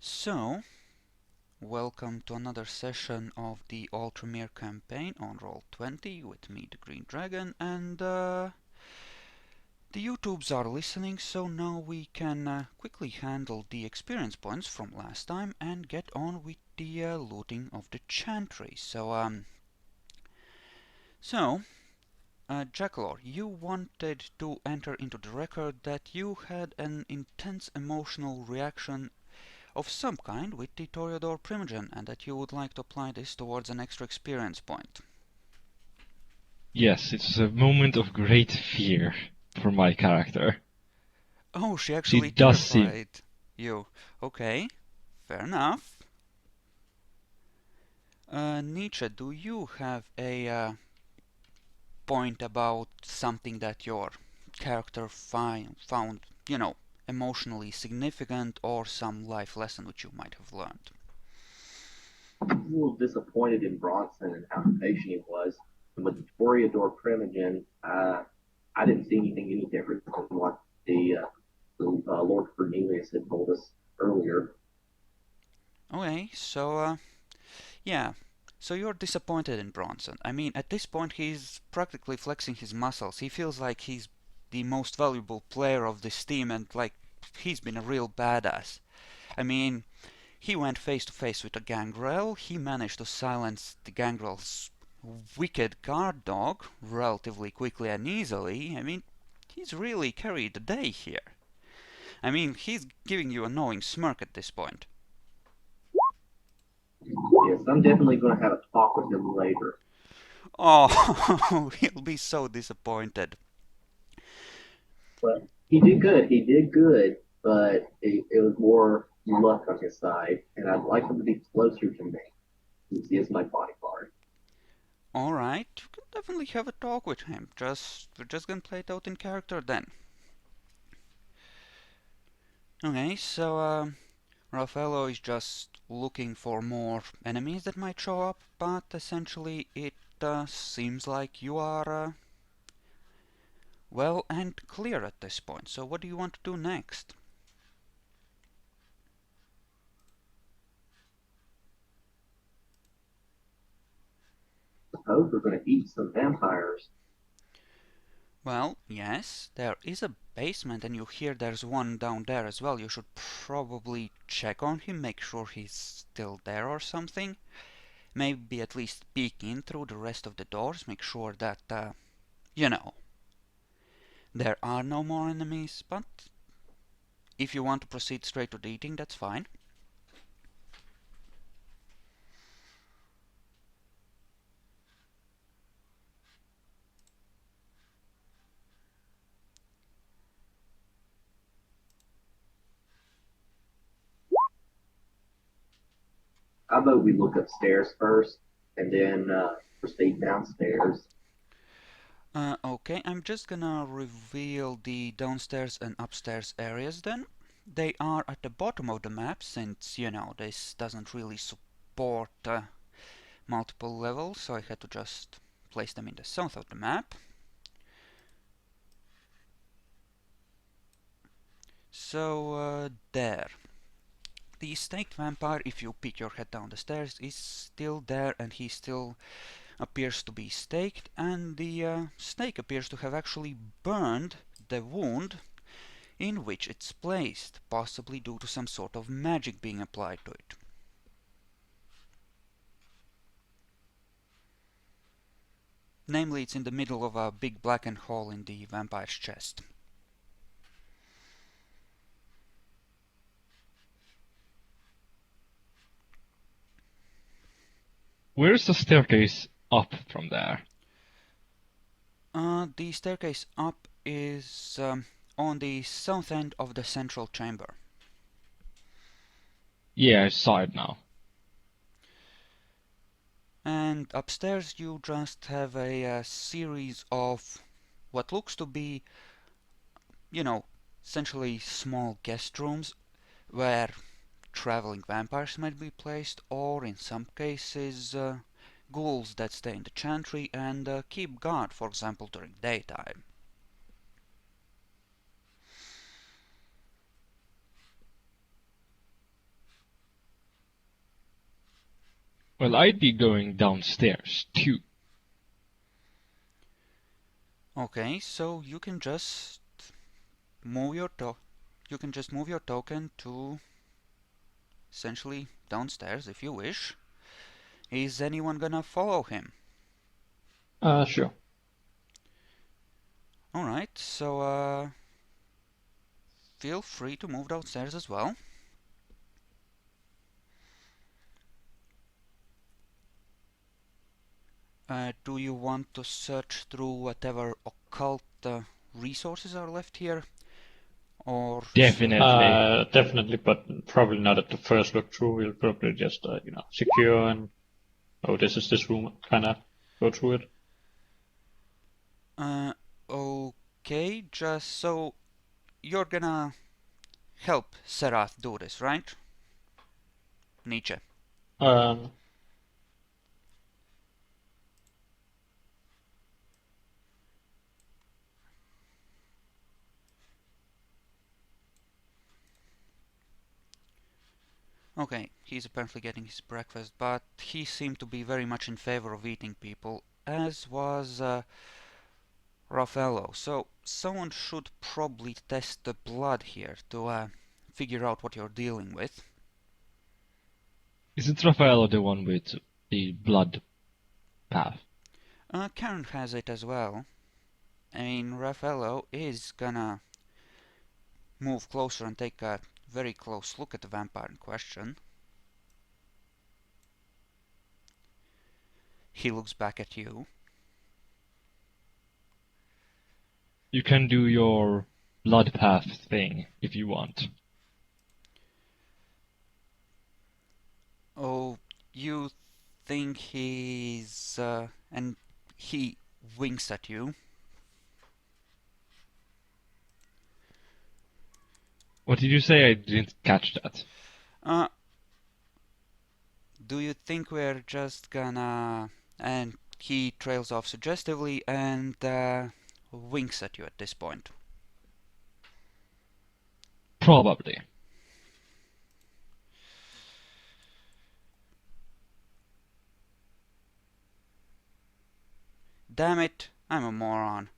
So, welcome to another session of the All Tremere campaign on Roll20 with me, the Green Dragon, and the YouTubes are listening, so now we can quickly handle the experience points from last time and get on with the looting of the Chantry. Jackalor, you wanted to enter into the record that you had an intense emotional reaction of some kind with the Toreador Primogen, and that you would like to apply this towards an extra experience point. Yes, it's a moment of great fear for my character. Oh, she She actually does seem... terrified you. Okay, fair enough. Nietzsche, do you have a point about something that your character found, emotionally significant, or some life lesson which you might have learned? I was a little disappointed in Bronson and how patient he was. And with the Toreador Primogen, I didn't see anything any different than what the Lord Cornelius had told us earlier. Okay, so yeah. So you're disappointed in Bronson. I mean, at this point he's practically flexing his muscles. He feels like he's the most valuable player of this team, and like he's been a real badass. I mean, he went face to face with a gangrel. He managed to silence the gangrel's wicked guard dog relatively quickly and easily. I mean, he's really carried the day here. I mean, he's giving you a knowing smirk at this point. Yes, I'm definitely going to have a talk with him later. Oh, he'll be so disappointed. But he did good. He did good, but it was more luck on his side, and I'd like him to be closer to me since he is my bodyguard. Alright, you can definitely have a talk with him. We're just gonna play it out in character then. Okay, so Raffaello is just looking for more enemies that might show up, but essentially it seems like you are well and clear at this point. So what do you want to do next? Suppose we're going to eat some vampires. Well, yes, there is a basement, and you hear there's one down there as well. You should probably check on him, make sure he's still there or something. Maybe at least peek in through the rest of the doors, make sure that, you know, there are no more enemies, but if you want to proceed straight to the eating, that's fine. How about we look upstairs first and then proceed downstairs? Okay, I'm just gonna reveal the downstairs and upstairs areas then. They are at the bottom of the map, since, this doesn't really support multiple levels, so I had to just place them in the south of the map. So, there. The staked vampire, if you peek your head down the stairs, is still there, and he still appears to be staked, and the stake appears to have actually burned the wound in which it's placed, possibly due to some sort of magic being applied to it. Namely, it's in the middle of a big blackened hole in the vampire's chest. Where's the staircase up from there? The staircase up is on the south end of the central chamber. Yeah, I saw it now. And upstairs you just have a series of what looks to be, essentially small guest rooms where traveling vampires might be placed, or in some cases, ghouls that stay in the Chantry and keep guard, for example, during daytime. Well, I'd be going downstairs too. Okay, so you can just move your token to essentially downstairs if you wish. Is anyone gonna follow him? Sure. Alright, so feel free to move downstairs as well. Do you want to search through whatever occult resources are left here? Or Definitely. Definitely, but probably not at the first look through. We'll probably just, secure and, oh, this is this room, kind of go through it. Okay, just so you're gonna help Serath do this, right? Nietzsche. Um, Okay, he's apparently getting his breakfast, but he seemed to be very much in favor of eating people, as was Raffaello. So someone should probably test the blood here to figure out what you're dealing with. Isn't Raffaello the one with the blood path? Karen has it as well. I mean, Raffaello is gonna move closer and take a very close look at the vampire in question. He looks back at you. You can do your blood path thing if you want. Oh, you think he's... and he winks at you. What did you say? I didn't catch that. Do you think we're just gonna... And he trails off suggestively and winks at you at this point. Probably. Damn it, I'm a moron.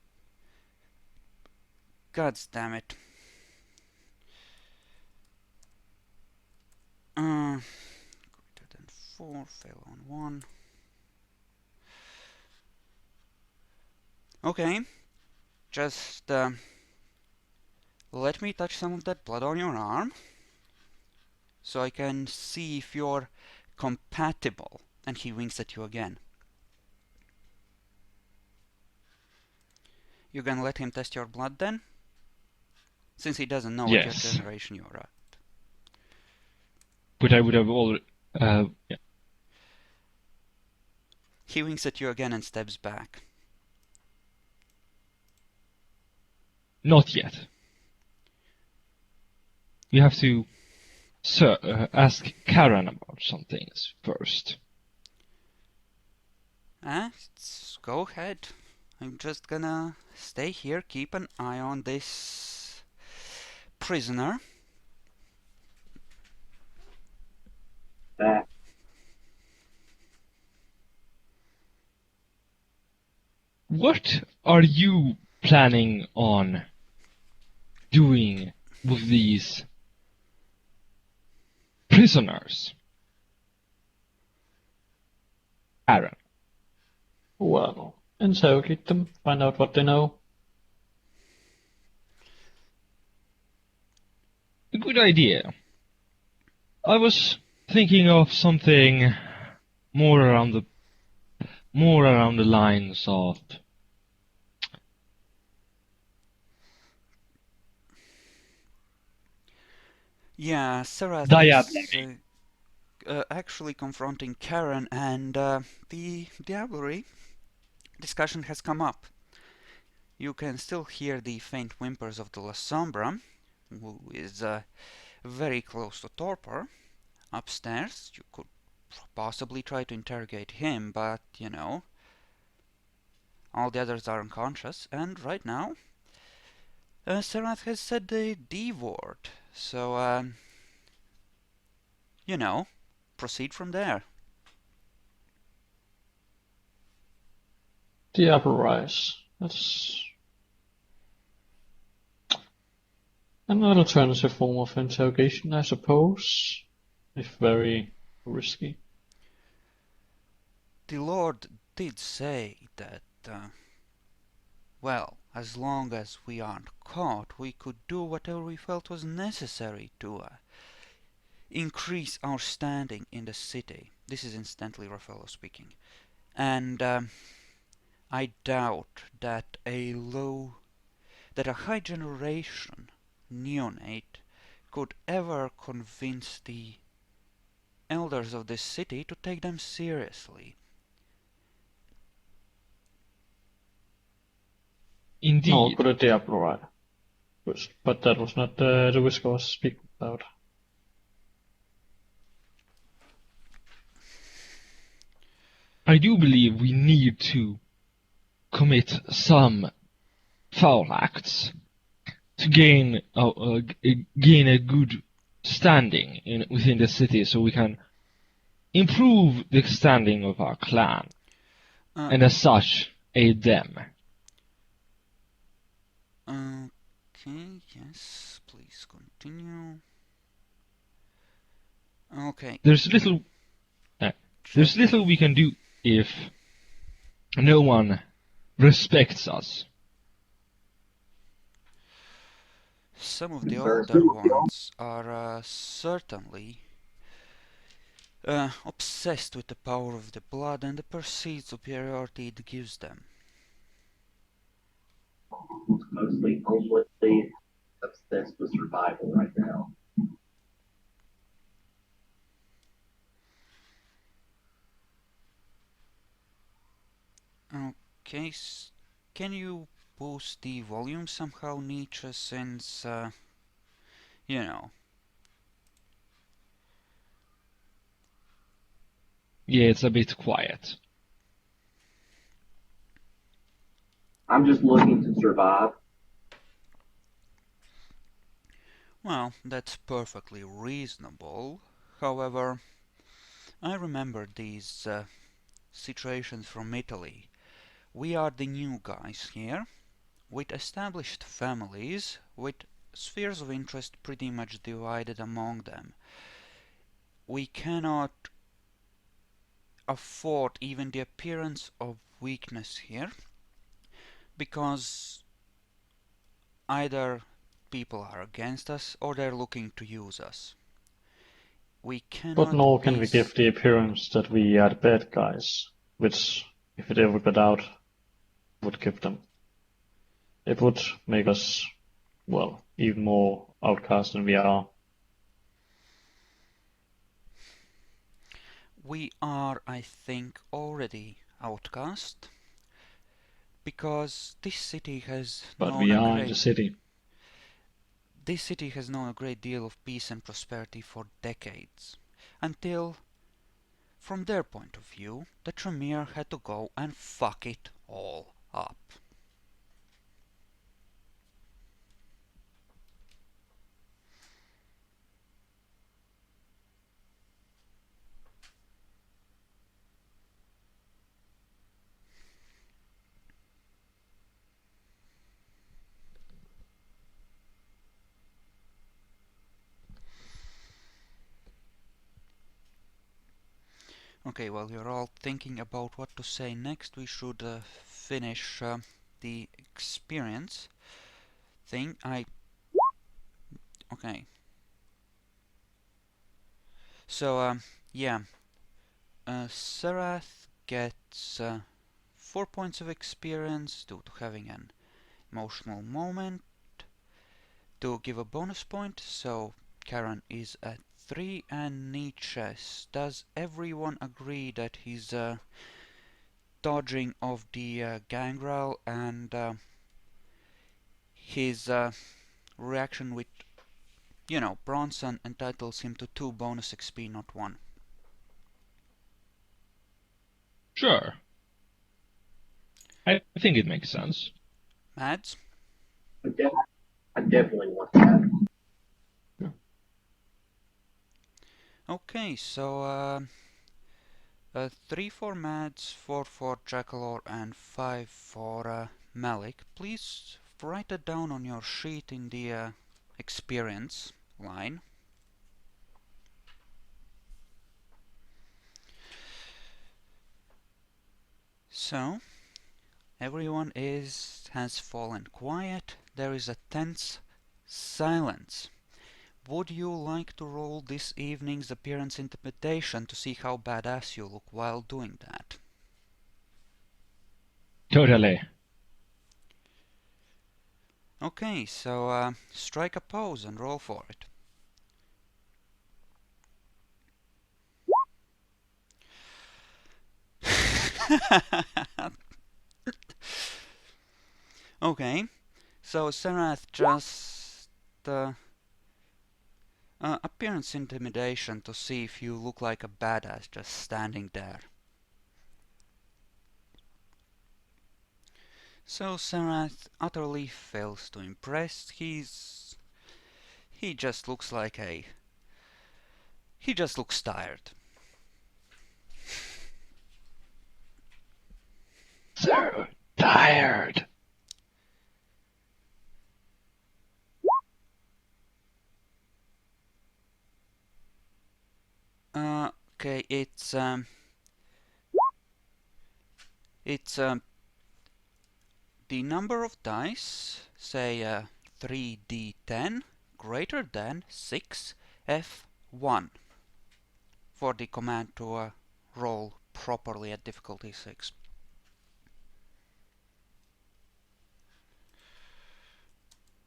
Gods damn it. Greater than 4, fail on 1. Okay, just let me touch some of that blood on your arm, so I can see if you're compatible. And he winks at you again. You gonna let him test your blood then? Since he doesn't know what your Yes. generation you are at. But I would have already... yeah. He winks at you again and steps back. Not yet. You have to ask Karen about some things first. Go ahead. I'm just gonna stay here, keep an eye on this prisoner. That What are you planning on doing with these prisoners? Karen. well, interrogate them, find out what they know. A good idea. I was thinking of something more around the lines of Yeah, Sarah is actually confronting Karen, and the diablerie discussion has come up. You can still hear the faint whimpers of the La Sombra, who is very close to torpor. Upstairs, you could possibly try to interrogate him, but, you know, all the others are unconscious, and right now, Serath has said the D word, so, you know, proceed from there. Diabolize. That's an alternative form of interrogation, I suppose, if very risky. The Lord did say that, well, as long as we aren't caught, we could do whatever we felt was necessary to increase our standing in the city. This is incidentally Raffaello speaking. And I doubt that a high generation neonate could ever convince the elders of this city to take them seriously. Indeed. No, could a Diabolize. But that was not the risk I was speaking about. I do believe we need to commit some foul acts to gain a good standing within the city, so we can improve the standing of our clan, and as such aid them. Okay, yes, please continue. Okay. There's little we can do if no one respects us. Some of the older ones are certainly obsessed with the power of the blood and the perceived superiority it gives them. Mostly only obsessed with survival right now. Okay, can you boost the volume somehow, Nietzsche, since, you know. Yeah, it's a bit quiet. I'm just looking to survive. Well, that's perfectly reasonable. However, I remember these situations from Italy. We are the new guys here, with established families, with spheres of interest pretty much divided among them. We cannot afford even the appearance of weakness here, because either people are against us or they're looking to use us. We cannot. But nor can we give the appearance that we are the bad guys, which, if it ever got out, would give them. It would make us, well, even more outcast than we are. We are, I think, already outcast, because this city has But known we are in the city. This city has known a great deal of peace and prosperity for decades, until, from their point of view, the Tremere had to go and fuck it all up. Okay, while you're all thinking about what to say next, we should finish the experience thing. Okay. So, yeah. Serath gets 4 points of experience due to having an emotional moment. To give a bonus point, so Karen is at 3, and Nietzsche. Does everyone agree that his dodging of the gangrel and his reaction with, Bronson entitles him to 2 bonus XP, not 1? Sure. I think it makes sense. Mads? I definitely want that. Okay, so 3 for Mads, 4 for Jackalor, and 5 for Malik. Please write it down on your sheet in the experience line. So, everyone has fallen quiet. There is a tense silence. Would you like to roll this evening's appearance intimidation to see how badass you look while doing that? Totally. Okay, so strike a pose and roll for it. Okay, so Serath just appearance intimidation to see if you look like a badass just standing there. So Serath utterly fails to impress. He just looks like he just looks tired. So tired. Okay, it's the number of dice, say 3d10 greater than 6f1 for the command to roll properly at difficulty 6.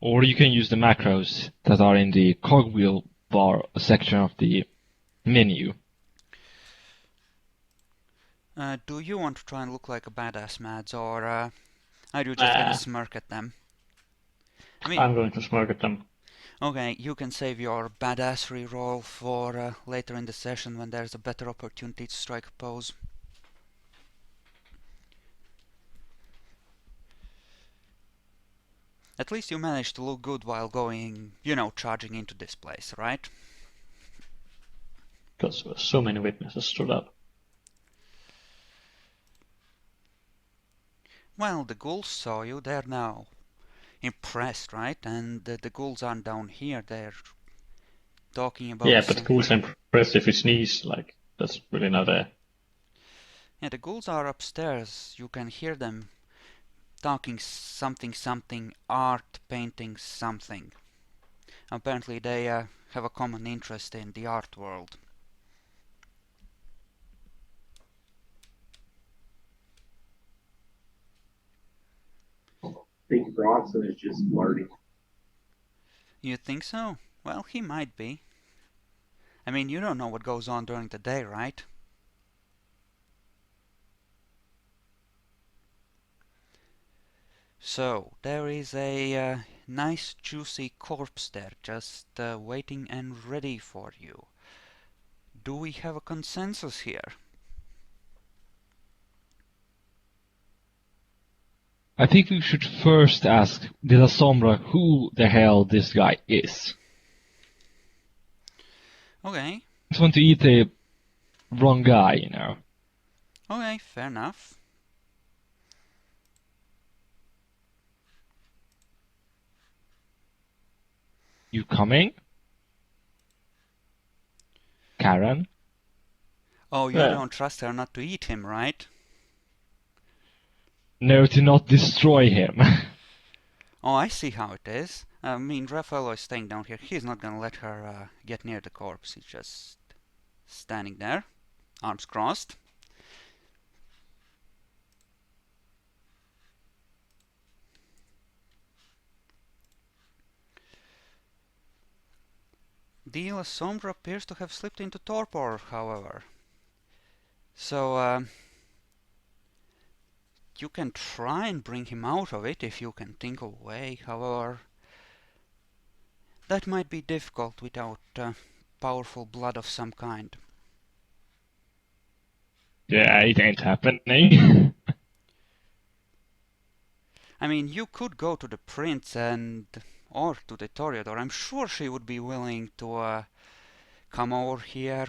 Or you can use the macros that are in the cogwheel bar section of the menu. Do you want to try and look like a badass, Mads, or are you just gonna smirk at them? I mean, I'm going to smirk at them. okay, you can save your badassery roll for later in the session when there's a better opportunity to strike a pose. At least you managed to look good while going, charging into this place, right? Because so many witnesses stood up. Well, the ghouls saw you, they're now impressed, right? And the ghouls aren't down here, they're talking about... Yeah, but the ghouls are impressed if you sneeze, like, that's really not there. Yeah, the ghouls are upstairs, you can hear them talking something, art, painting, something. Apparently they have a common interest in the art world. I think Bronson is just flirting. You think so? Well, he might be. I mean, you don't know what goes on during the day, right? So, there is a nice juicy corpse there, just waiting and ready for you. Do we have a consensus here? I think we should first ask De La Sombra who the hell this guy is. Okay. I just want to eat the wrong guy, you know. Okay, fair enough. You coming? Karen? Oh, you Yeah. don't trust her not to eat him, right? No, to not destroy him. Oh, I see how it is. I mean, Raffaello is staying down here. He's not gonna let her get near the corpse. He's just standing there, arms crossed. De La Sombra appears to have slipped into torpor, however. So, you can try and bring him out of it if you can think of a way. However, that might be difficult without powerful blood of some kind. Yeah, it ain't happening. I mean, you could go to the prince or to the Toreador. I'm sure she would be willing to come over here.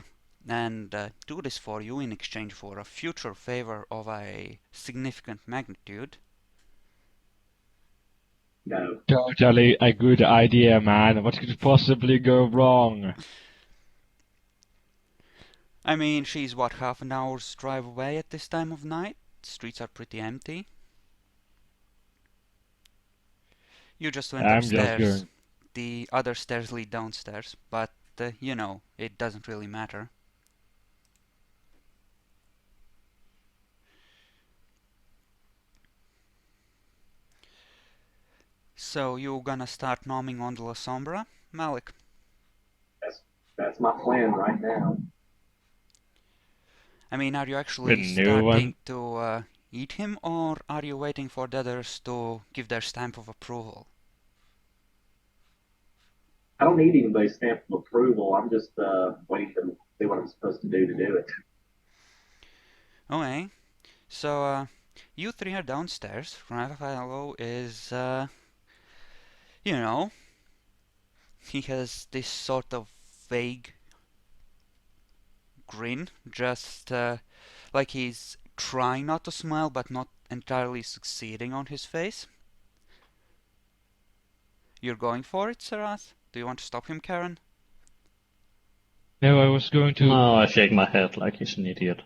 and do this for you in exchange for a future favor of a significant magnitude. No. Totally a good idea, man. What could possibly go wrong? I mean, she's what, half an hour's drive away at this time of night? Streets are pretty empty. You just went I'm just upstairs. going. The other stairs lead downstairs, but, you know, it doesn't really matter. So you gonna start nomming on the La Sombra, Malik? That's my plan right now. I mean, are you With actually no starting one. to eat him, or are you waiting for the others to give their stamp of approval? I don't need anybody's stamp of approval. I'm just waiting to see what I'm supposed to do it. Okay, so you three are downstairs. Raffaello is, you know, he has this sort of vague grin, just like he's trying not to smile but not entirely succeeding on his face. You're going for it, Sarath? Do you want to stop him, Karen? No, I was going to. No, I shake my head like he's an idiot.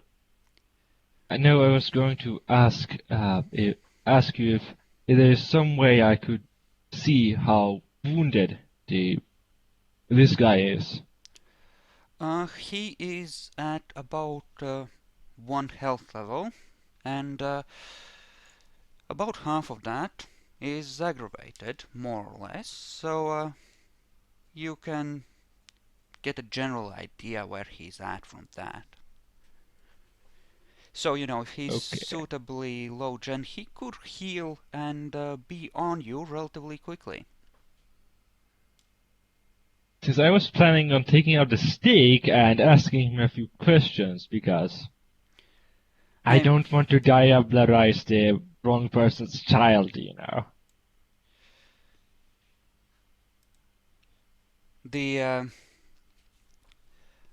No, I was going to ask ask you if there is some way I could see how wounded this guy is. He is at about 1 health level, and about half of that is aggravated, more or less, so you can get a general idea where he's at from that. So, you know, if he's Okay. suitably low gen, he could heal and be on you relatively quickly. Since I was planning on taking out the stake and asking him a few questions, because I don't want to diablerize the wrong person's child, you know. The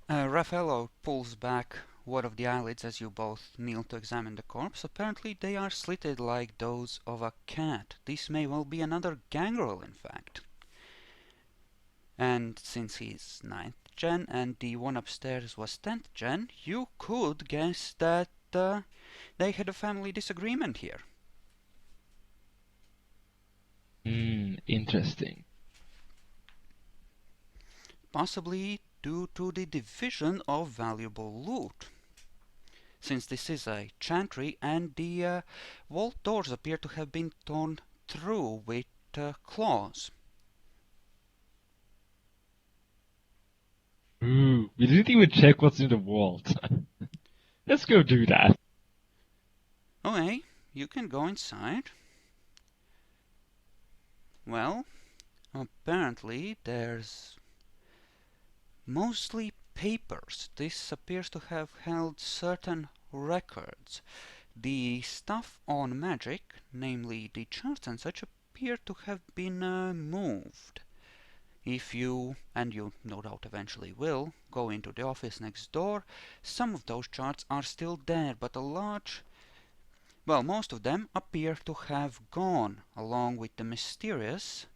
Raffaello pulls back one of the eyelids as you both kneel to examine the corpse. Apparently they are slitted like those of a cat. This may well be another gangrel, in fact. And since he's 9th gen and the one upstairs was 10th gen, you could guess that they had a family disagreement here. Interesting. Possibly due to the division of valuable loot. Since this is a Chantry and the vault doors appear to have been torn through with claws. Ooh, we didn't even check what's in the vault. Let's go do that. Okay, you can go inside. Well, apparently there's mostly papers. This appears to have held certain records. The stuff on magic, namely the charts and such, appear to have been moved. If you, and you no doubt eventually will, go into the office next door, some of those charts are still there, but most of them appear to have gone, along with the mysterious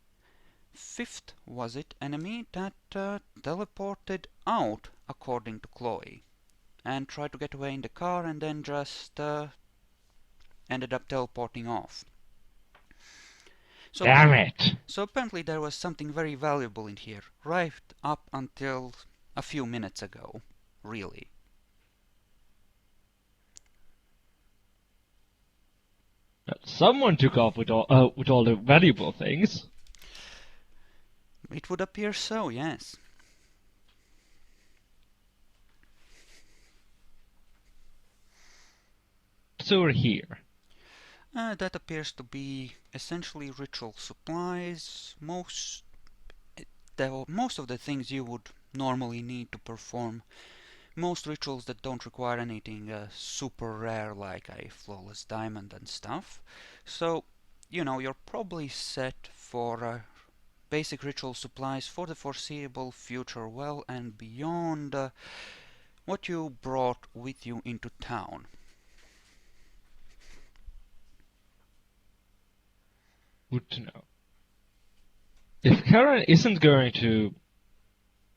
fifth, was it, enemy that teleported out, according to Chloe, and tried to get away in the car and then just ended up teleporting off. So Damn it! So apparently there was something very valuable in here, right up until a few minutes ago, really. Someone took off with all the valuable things. It would appear so, yes. So we're here. That appears to be essentially ritual supplies. Most of the things you would normally need to perform. Most rituals that don't require anything super rare like a flawless diamond and stuff. So, you know, you're probably set for basic ritual supplies for the foreseeable future, well and beyond what you brought with you into town. Good to know. If Karen isn't going to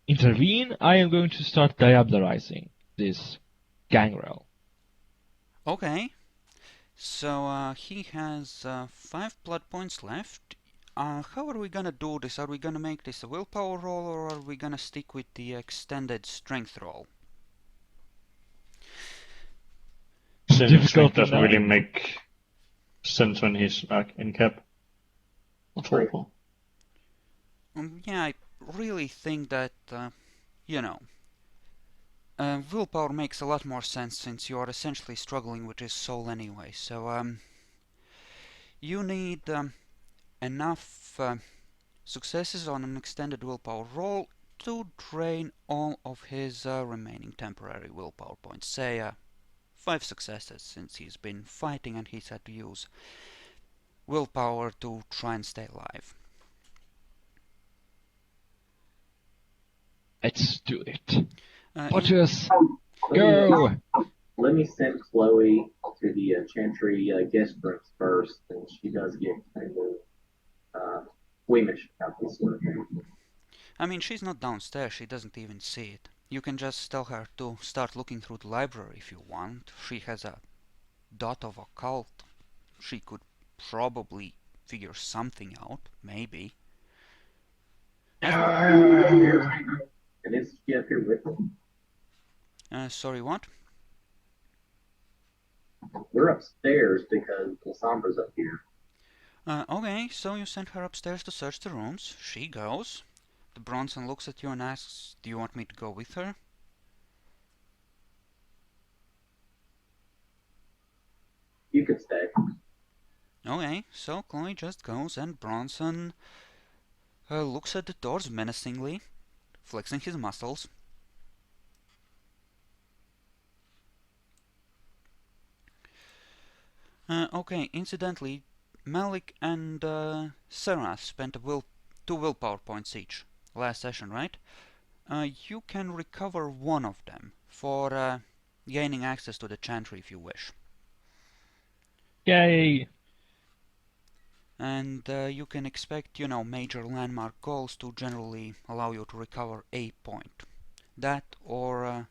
intervene, I am going to start diablerizing this gangrel. Okay. So he has 5 blood points left. How are we gonna do this? Are we gonna make this a willpower roll, or are we gonna stick with the extended strength roll? Since Difficult strength to doesn't know. really make sense when he's like in cap. Or torpor. Yeah, I really think that, you know, willpower makes a lot more sense since you are essentially struggling with his soul anyway. So, you need enough successes on an extended willpower roll to drain all of his remaining temporary willpower points. Say 5 successes, since he's been fighting and he's had to use willpower to try and stay alive. Let's do it. In- Potters, Let me, go! let me send Chloe to the Chantry guest rooms first, and she does get kind of squeamish about this sort of thing. I mean, she's not downstairs, she doesn't even see it. You can just tell her to start looking through the library if you want. She has a dot of occult. She could probably figure something out, maybe. And is she up here with me? Sorry, what? We're upstairs because Cassandra's up here. Okay, so you send her upstairs to search the rooms. She goes. The Bronson looks at you and asks, do you want me to go with her? You can stay. Okay, so Chloe just goes and Bronson looks at the doors menacingly, flexing his muscles. Okay, incidentally, Malik and Sarah spent 2 willpower points each last session, right? You can recover one of them for gaining access to the Chantry if you wish. Yay! And you can expect, major landmark goals to generally allow you to recover a point. That, or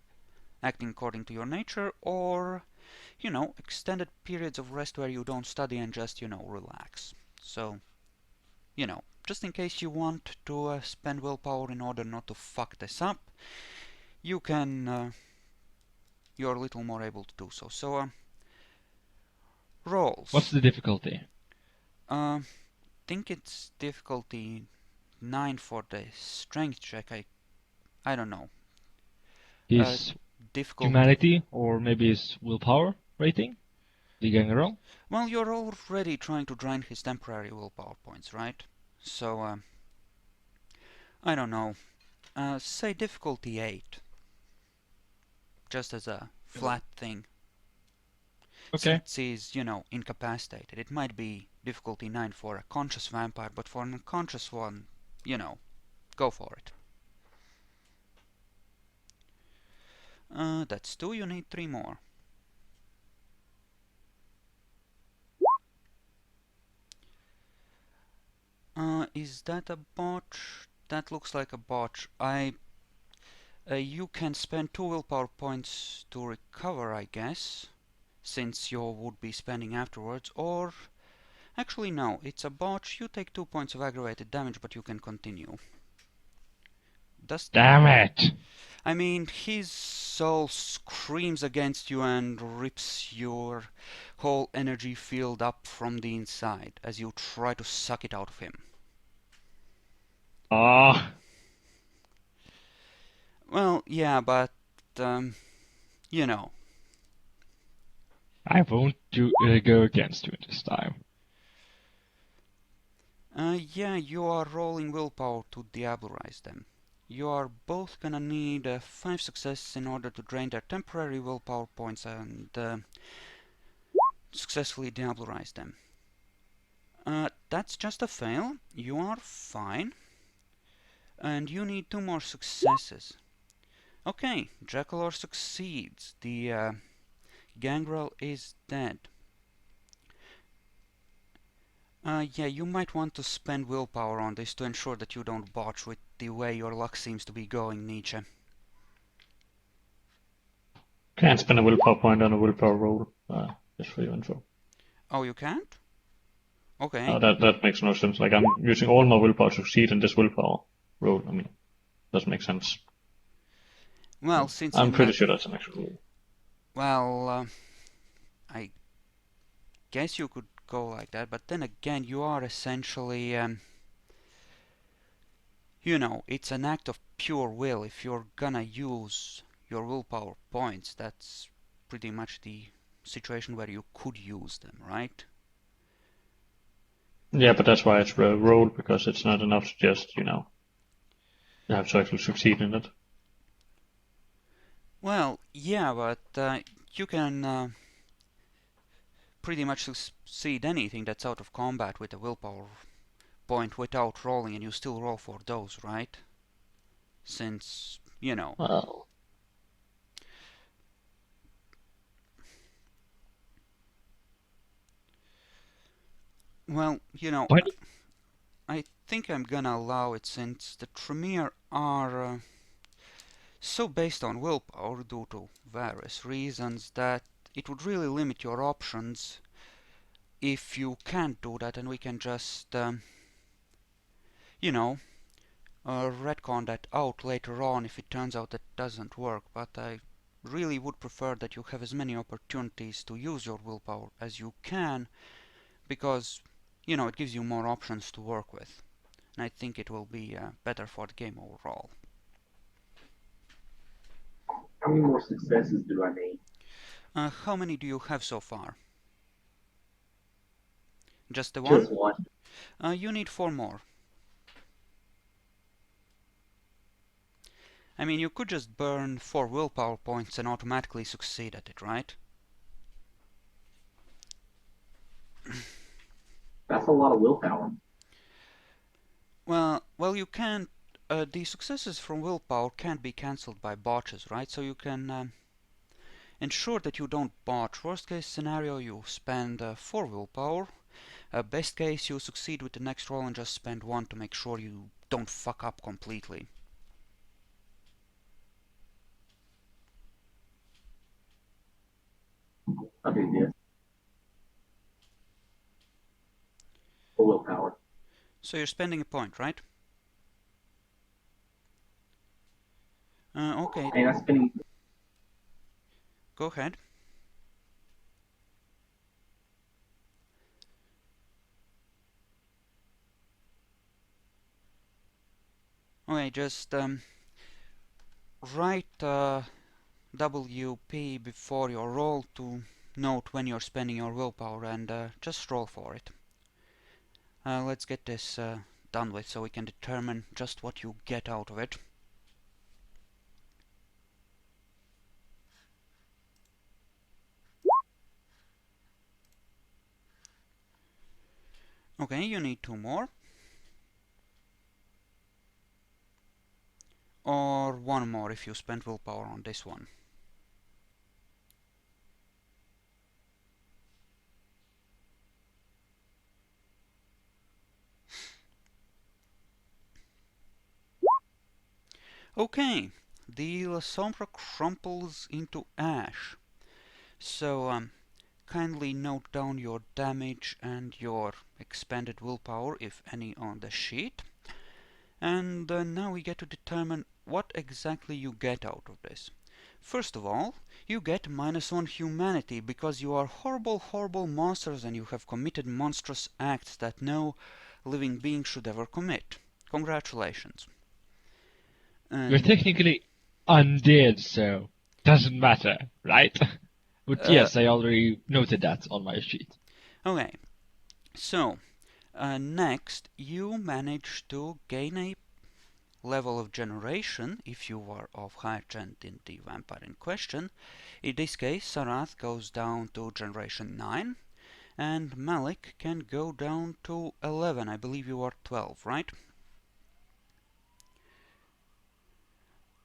acting according to your nature, or, extended periods of rest where you don't study and just, relax. So, just in case you want to spend willpower in order not to fuck this up, you're a little more able to do so. So, rolls. What's the difficulty? Think it's difficulty 9 for the strength check. I don't know. His Difficulty. humanity, or maybe his willpower rating? The gangrel? Well, you're already trying to drain his temporary willpower points, right? So, I don't know. Say difficulty 8. Just as a flat thing. Okay. Since he's, incapacitated. It might be difficulty 9 for a conscious vampire, but for an unconscious one, go for it. That's 2, you need 3 more. Is that a botch? That looks like a botch. You can spend 2 willpower points to recover, I guess, since you would be spending afterwards, or... Actually, no, it's a botch. You take 2 points of aggravated damage, but you can continue. Damn it! I mean, his soul screams against you and rips your whole energy field up from the inside as you try to suck it out of him. Ah! Well, yeah, but, you know. I won't go against you this time. Yeah, you are rolling willpower to diablerize them. You are both gonna need 5 successes in order to drain their temporary willpower points and successfully diablerize them. That's just a fail. You are fine. And you need 2 more successes. Okay, Dracula succeeds. The gangrel is dead. Yeah, you might want to spend willpower on this to ensure that you don't botch with the way your luck seems to be going, Nietzsche. Can't spend a willpower point on a willpower roll, just for your info. Oh, you can't? Okay. No, that makes no sense. Like, I'm using all my willpower to succeed in this willpower roll. I mean, doesn't make sense. Well, since I'm you pretty sure that's an actual rule. Well, I guess you could go like that, but then again, you are essentially, you know, it's an act of pure will. If you're gonna use your willpower points, that's pretty much the situation where you could use them, right? Yeah, but that's why it's a roll, because it's not enough to just, you have to actually succeed in it. Well, yeah, but you can pretty much succeed anything that's out of combat with a willpower point without rolling, and you still roll for those, right? Since, you know. Well, Well, you know, Why? I think I'm gonna allow it since the Tremere are so based on willpower due to various reasons that it would really limit your options if you can't do that, and we can just, you know, retcon that out later on if it turns out that doesn't work. But I really would prefer that you have as many opportunities to use your willpower as you can, because, you know, it gives you more options to work with. And I think it will be better for the game overall. How many more successes do I need? How many do you have so far? Just the Just one? one. You need 4 more. I mean, you could just burn 4 willpower points and automatically succeed at it, right? That's a lot of willpower. Well, you can't. The successes from willpower can't be cancelled by botches, right? So you can ensure that you don't botch. Worst case scenario, you spend 4 willpower. Best case, you succeed with the next roll and just spend 1 to make sure you don't fuck up completely. I'll do this. For willpower. So you're spending a point, right? Okay, And I'm spending. go ahead. Okay, just write WP before your roll to note when you're spending your willpower, and just roll for it. Let's get this done with so we can determine just what you get out of it. Okay, you need 2 more. Or 1 more if you spend willpower on this one. Okay, the La Sombra crumples into ash. So, kindly note down your damage and your expended willpower, if any, on the sheet. And now we get to determine what exactly you get out of this. First of all, you get -1 humanity because you are horrible, horrible monsters and you have committed monstrous acts that no living being should ever commit. Congratulations. You're And technically undead, so doesn't matter, right? But yes, I already noted that on my sheet. okay, so next you manage to gain a level of generation if you are of higher gen than the vampire in question. In this case, Sarath goes down to generation 9, and Malik can go down to 11. I believe you are 12, right?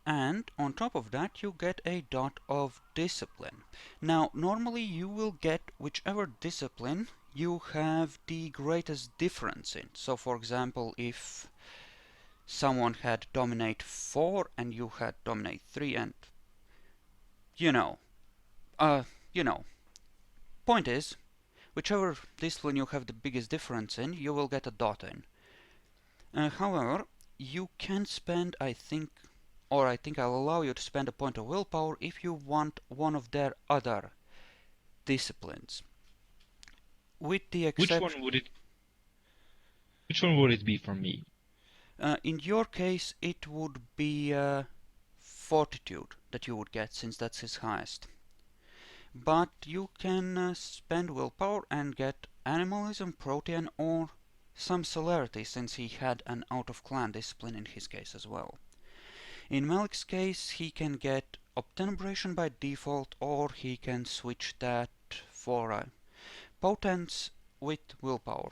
And on top of that, you get a dot of discipline. Now, normally you will get whichever discipline you have the greatest difference in. So, for example, if someone had dominate 4 and you had dominate 3, and you know, uh, you know, point is, whichever discipline you have the biggest difference in, you will get a dot in. However, you can spend, I think I'll allow you to spend a point of willpower if you want one of their other disciplines. With the exception... Which one would it be for me? in your case, it would be Fortitude that you would get, since that's his highest. But you can spend willpower and get Animalism, Protean, or some celerity, since he had an out-of-clan discipline in his case as well. In Malik's case, he can get Obtenebration by default, or he can switch that for Potence with willpower,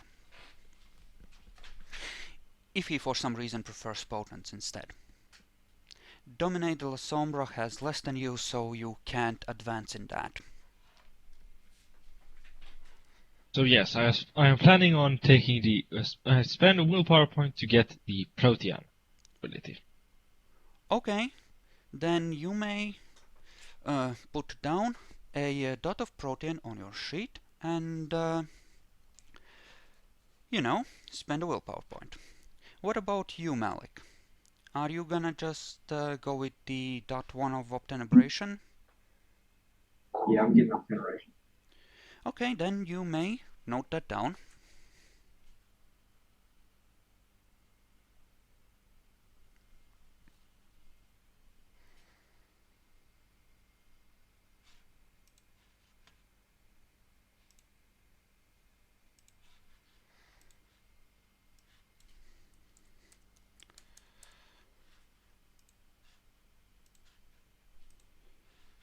if he for some reason prefers Potence instead. Dominate de la Sombra has less than you, so you can't advance in that. So yes, I am planning on taking the spend a willpower point to get the Protean ability. Okay, then you may put down a dot of Protean on your sheet and, you know, spend a willpower point. What about you, Malik? Are you gonna just go with the .1 of Obtenebration? Yeah, I'm getting off generation. Okay, then you may note that down.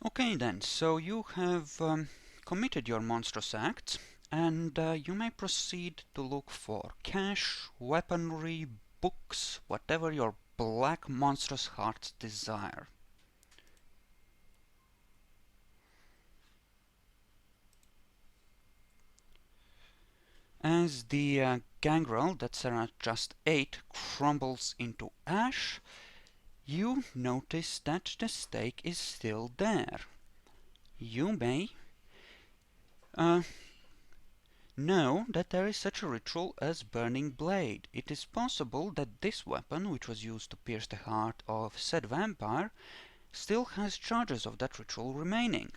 Okay then, so you have committed your monstrous acts, and you may proceed to look for cash, weaponry, books, whatever your black monstrous hearts desire. As the gangrel that's at just 8 crumbles into ash, you notice that the stake is still there. You may know that there is such a ritual as Burning Blade. It is possible that this weapon, which was used to pierce the heart of said vampire, still has charges of that ritual remaining.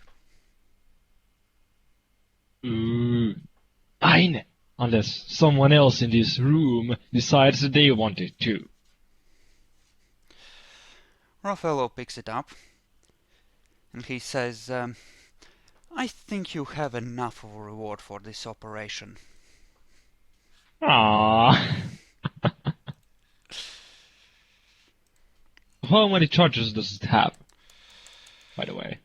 Fine, unless someone else in this room decides that they want it too. Raffaello picks it up, and he says, I think you have enough of a reward for this operation. Ah. How many charges does it have, by the way?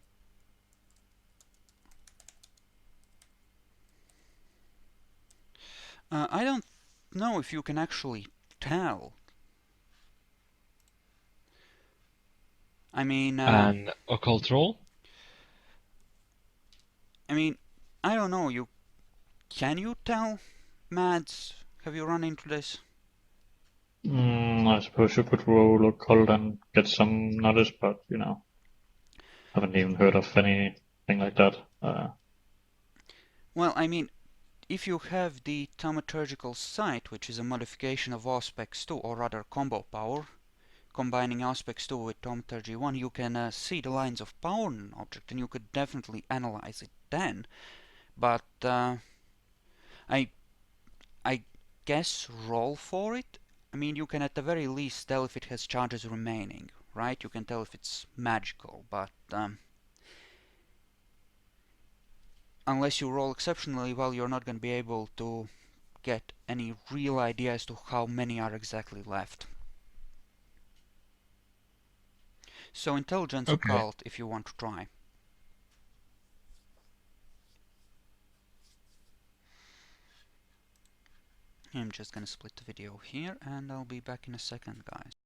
I don't know if you can actually tell. I mean, An occult roll? I mean, I don't know. Can you tell, Mads? Have you run into this? I suppose you could roll occult and get some knowledge, but haven't even heard of anything like that. Well, I mean, if you have the Thaumaturgical Sight, which is a modification of Auspex 2, or rather combo power, combining Auspex 2 with Thaumaturgy 1, you can see the lines of power in an object, and you could definitely analyze it then. But I guess roll for it. I mean, you can at the very least tell if it has charges remaining, right? You can tell if it's magical, but unless you roll exceptionally well, you're not going to be able to get any real idea as to how many are exactly left. So intelligence occult if you want to try. I'm just going to split the video here, and I'll be back in a second, guys.